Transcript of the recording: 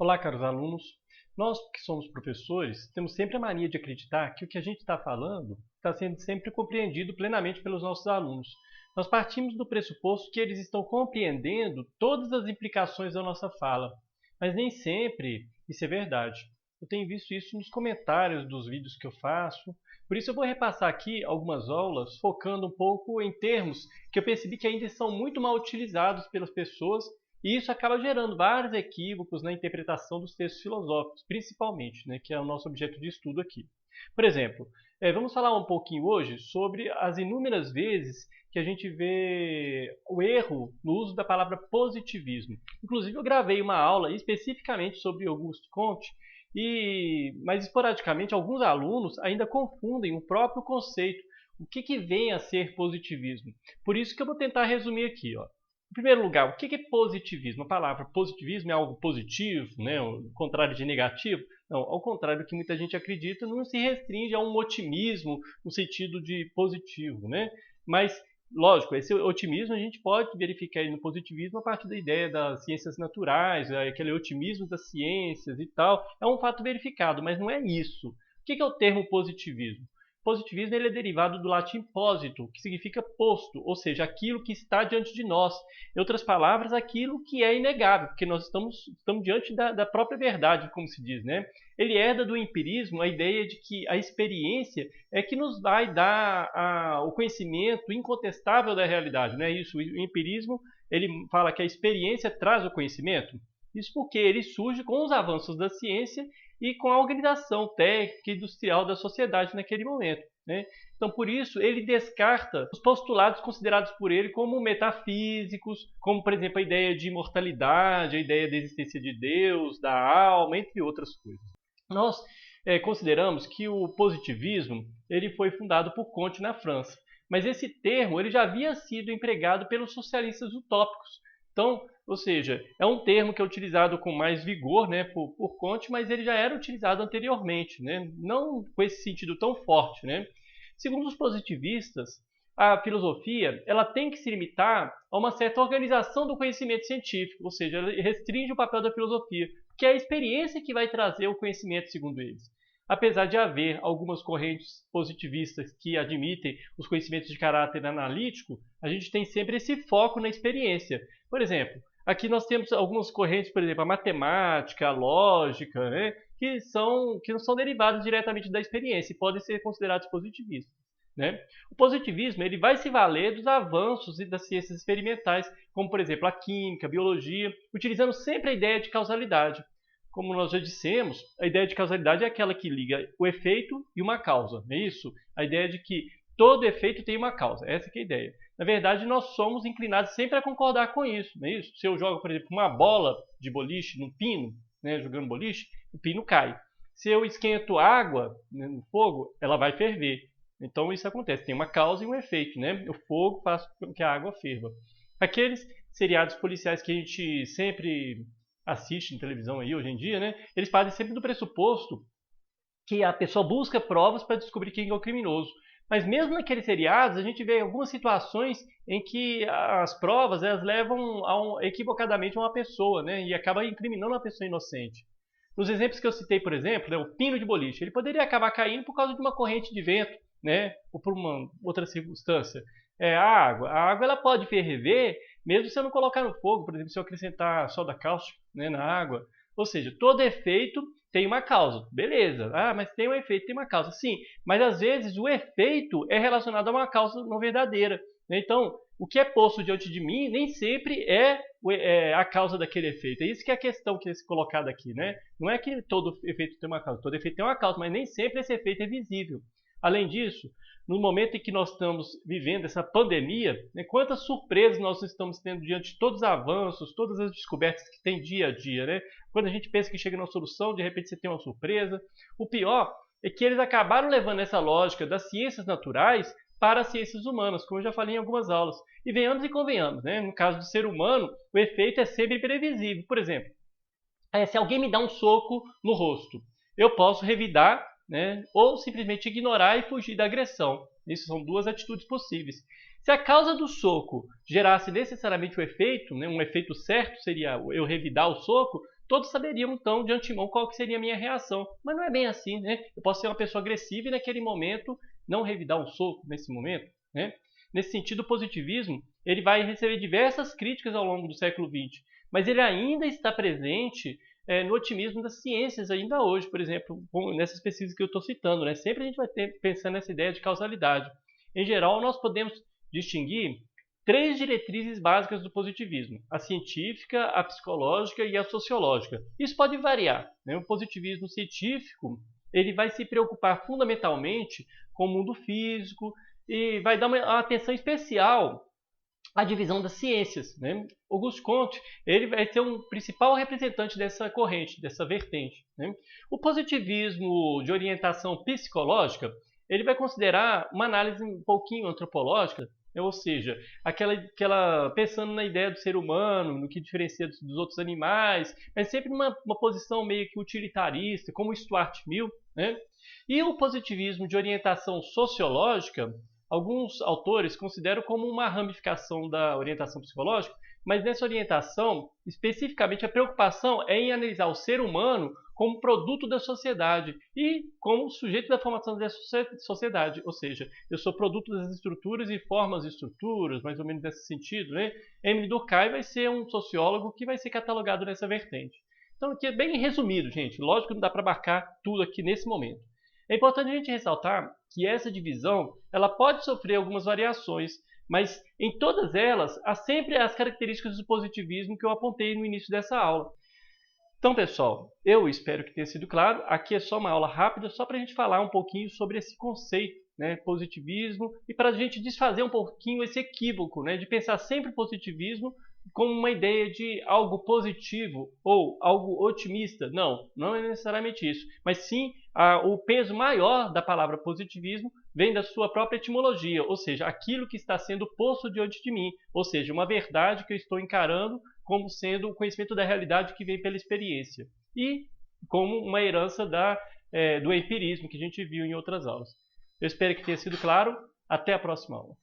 Olá, caros alunos. Nós, que somos professores, temos sempre a mania de acreditar que o que a gente está falando está sendo sempre compreendido plenamente pelos nossos alunos. Nós partimos do pressuposto que eles estão compreendendo todas as implicações da nossa fala, mas nem sempre isso é verdade. Eu tenho visto isso nos comentários dos vídeos que eu faço, por isso eu vou repassar aqui algumas aulas focando um pouco em termos que eu percebi que ainda são muito mal utilizados pelas pessoas. E isso acaba gerando vários equívocos na interpretação dos textos filosóficos, principalmente, né, que é o nosso objeto de estudo aqui. Por exemplo, vamos falar um pouquinho hoje sobre as inúmeras vezes que a gente vê o erro no uso da palavra positivismo. Inclusive, eu gravei uma aula especificamente sobre Auguste Comte, mas esporadicamente alguns alunos ainda confundem o próprio conceito. O que vem a ser positivismo? Por isso que eu vou tentar resumir aqui, ó. Em primeiro lugar, o que é positivismo? A palavra positivismo é algo positivo, né? O contrário de negativo? Não, ao contrário do que muita gente acredita, não se restringe a um otimismo no sentido de positivo, né? Mas, lógico, esse otimismo a gente pode verificar no positivismo a partir da ideia das ciências naturais, aquele otimismo das ciências e tal. É um fato verificado, mas não é isso. O que é o termo positivismo? Positivismo ele é derivado do latim posito, que significa posto, ou seja, aquilo que está diante de nós. Em outras palavras, aquilo que é inegável, porque nós estamos diante da própria verdade, como se diz, né? Ele herda do empirismo a ideia de que a experiência é que nos vai dar o conhecimento incontestável da realidade, não é isso? O empirismo ele fala que a experiência traz o conhecimento. Isso porque ele surge com os avanços da ciência e com a organização técnica e industrial da sociedade naquele momento, né? Então, por isso, ele descarta os postulados considerados por ele como metafísicos, como, por exemplo, a ideia de imortalidade, a ideia da existência de Deus, da alma, entre outras coisas. Nós consideramos que o positivismo ele foi fundado por Comte na França, mas esse termo ele já havia sido empregado pelos socialistas utópicos. Então, ou seja, é um termo que é utilizado com mais vigor, né, por Comte, mas ele já era utilizado anteriormente, né, não com esse sentido tão forte, né. Segundo os positivistas, a filosofia ela tem que se limitar a uma certa organização do conhecimento científico, ou seja, ela restringe o papel da filosofia, porque é a experiência que vai trazer o conhecimento, segundo eles. Apesar de haver algumas correntes positivistas que admitem os conhecimentos de caráter analítico, a gente tem sempre esse foco na experiência. Por exemplo, aqui nós temos algumas correntes, por exemplo, a matemática, a lógica, né, que não são derivadas diretamente da experiência e podem ser considerados positivistas, né? O positivismo ele vai se valer dos avanços e das ciências experimentais, como, por exemplo, a química, a biologia, utilizando sempre a ideia de causalidade. Como nós já dissemos, a ideia de causalidade é aquela que liga o efeito e uma causa, não é isso? A ideia de que todo efeito tem uma causa, essa que é a ideia. Na verdade, nós somos inclinados sempre a concordar com isso, não é isso? Se eu jogo, por exemplo, uma bola de boliche num pino, né, jogando boliche, o pino cai. Se eu esquento água, né, no fogo, ela vai ferver. Então isso acontece, tem uma causa e um efeito, né? O fogo faz com que a água ferva. Aqueles seriados policiais que a gente sempre assiste em televisão aí hoje em dia, né? Eles partem sempre do pressuposto que a pessoa busca provas para descobrir quem é o criminoso. Mas mesmo naqueles seriados, a gente vê algumas situações em que as provas elas levam equivocadamente a uma pessoa, né? E acaba incriminando uma pessoa inocente. Nos exemplos que eu citei, por exemplo, né, o pino de boliche, ele poderia acabar caindo por causa de uma corrente de vento, né? Ou por uma outra circunstância. A água ela pode ferver mesmo se eu não colocar no fogo, por exemplo, se eu acrescentar soda cáustica, né, na água. Ou seja, todo efeito tem uma causa. Beleza. Mas tem um efeito, tem uma causa. Sim, mas às vezes o efeito é relacionado a uma causa não verdadeira. Então, o que é posto diante de mim nem sempre é a causa daquele efeito. É isso que é a questão que é colocada aqui, né? Não é que todo efeito tem uma causa. Todo efeito tem uma causa, mas nem sempre esse efeito é visível. Além disso, no momento em que nós estamos vivendo essa pandemia, né, quantas surpresas nós estamos tendo diante de todos os avanços, todas as descobertas que tem dia a dia, né? Quando a gente pensa que chega numa solução, de repente você tem uma surpresa. O pior é que eles acabaram levando essa lógica das ciências naturais para as ciências humanas, como eu já falei em algumas aulas. E venhamos e convenhamos, né? No caso do ser humano, o efeito é sempre previsível. Por exemplo, se alguém me dá um soco no rosto, eu posso revidar, né, ou simplesmente ignorar e fugir da agressão. Isso são duas atitudes possíveis. Se a causa do soco gerasse necessariamente o efeito, né, um efeito certo seria eu revidar o soco, todos saberiam então de antemão qual que seria a minha reação. Mas não é bem assim, né? Eu posso ser uma pessoa agressiva e naquele momento não revidar um soco nesse momento, né? Nesse sentido, o positivismo ele vai receber diversas críticas ao longo do século XX, mas ele ainda está presente no otimismo das ciências ainda hoje, por exemplo, nessas pesquisas que eu estou citando, né? Sempre a gente vai pensando nessa ideia de causalidade. Em geral, nós podemos distinguir três diretrizes básicas do positivismo: a científica, a psicológica e a sociológica. Isso pode variar, né? O positivismo científico ele vai se preocupar fundamentalmente com o mundo físico e vai dar uma atenção especial à divisão das ciências, né? Auguste Comte ele vai ser um principal representante dessa corrente, dessa vertente, né? O positivismo de orientação psicológica ele vai considerar uma análise um pouquinho antropológica, ou seja, aquela pensando na ideia do ser humano, no que diferencia dos outros animais, mas sempre uma posição meio que utilitarista, como Stuart Mill, né? E o positivismo de orientação sociológica, alguns autores consideram como uma ramificação da orientação psicológica, mas nessa orientação, especificamente, a preocupação é em analisar o ser humano como produto da sociedade e como sujeito da formação dessa sociedade, ou seja, eu sou produto das estruturas e formas de estruturas, mais ou menos nesse sentido, né? Emile Durkheim vai ser um sociólogo que vai ser catalogado nessa vertente. Então, aqui é bem resumido, gente. Lógico que não dá para abarcar tudo aqui nesse momento. É importante a gente ressaltar que essa divisão ela pode sofrer algumas variações, mas em todas elas há sempre as características do positivismo que eu apontei no início dessa aula. Então, pessoal, eu espero que tenha sido claro. Aqui é só uma aula rápida, só para a gente falar um pouquinho sobre esse conceito, né, positivismo, e para a gente desfazer um pouquinho esse equívoco, né, de pensar sempre o positivismo como uma ideia de algo positivo ou algo otimista. Não, não é necessariamente isso. Mas sim, o peso maior da palavra positivismo vem da sua própria etimologia, ou seja, aquilo que está sendo posto diante de mim, ou seja, uma verdade que eu estou encarando como sendo o conhecimento da realidade que vem pela experiência e como uma herança do empirismo que a gente viu em outras aulas. Eu espero que tenha sido claro. Até a próxima aula.